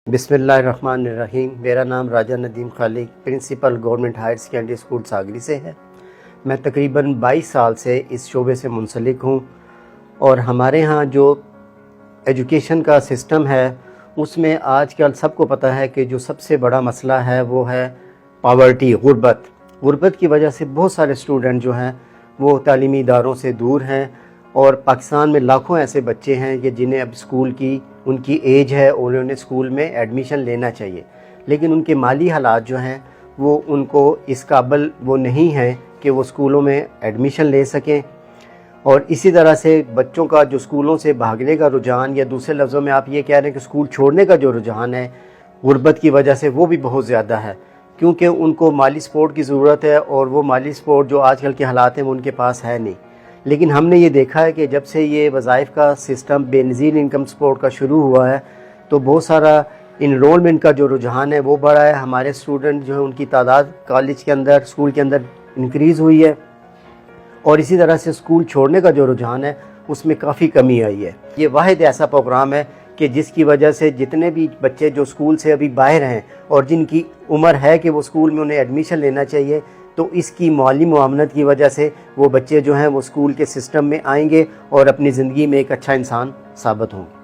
बिस्मिल्लाहिर्रहमानिर्रहीम। मेरा नाम Raja Nadeem Khaliq principal government higher secondary school Sagri से है। मैं तकरीबन 22 साल से इस शोबे से मुंसलिक हूँ और हमारे यहाँ जो एजुकेशन का सिस्टम है उसमें आजकल सबको पता है कि जो सबसे बड़ा मसला है वो है पावर्टी, गुर्बत की वजह से बहुत सारे स्टूडेंट जो हैं वो तालीमी इदारों से दूर हैं और पाकिस्तान में लाखों ऐसे बच्चे हैं कि जिन्हें अब स्कूल की उनकी एज है और उन्हें स्कूल में एडमिशन लेना चाहिए, लेकिन उनके माली हालात जो हैं वो उनको इस काबिल वो नहीं है कि वो स्कूलों में एडमिशन ले सकें। और इसी तरह से बच्चों का जो स्कूलों से भागने का रुझान, या दूसरे लफ्ज़ों में आप ये कह रहे हैं कि स्कूल छोड़ने का जो रुझान है गुर्बत की वजह से, वो भी बहुत ज़्यादा है, क्योंकि उनको माली सपोर्ट की ज़रूरत है और वो माली सपोर्ट जो आजकल के हालात हैं वो उनके पास है नहीं। लेकिन हमने ये देखा है कि जब से ये वज़ाइफ का सिस्टम बेनज़ीर इनकम सपोर्ट का शुरू हुआ है तो बहुत सारा इनरोलमेंट का जो रुझान है वो बढ़ा है। हमारे स्टूडेंट जो है उनकी तादाद कॉलेज के अंदर, स्कूल के अंदर इंक्रीज़ हुई है और इसी तरह से स्कूल छोड़ने का जो रुझान है उसमें काफ़ी कमी आई है। ये वाहिद ऐसा प्रोग्राम है कि जिसकी वजह से जितने भी बच्चे जो स्कूल से अभी बाहर हैं और जिनकी उम्र है कि वो स्कूल में उन्हें एडमिशन लेना चाहिए, तो इसकी माली मुआवनत की वजह से वो बच्चे जो हैं वो स्कूल के सिस्टम में आएंगे और अपनी ज़िंदगी में एक अच्छा इंसान साबित होंगे।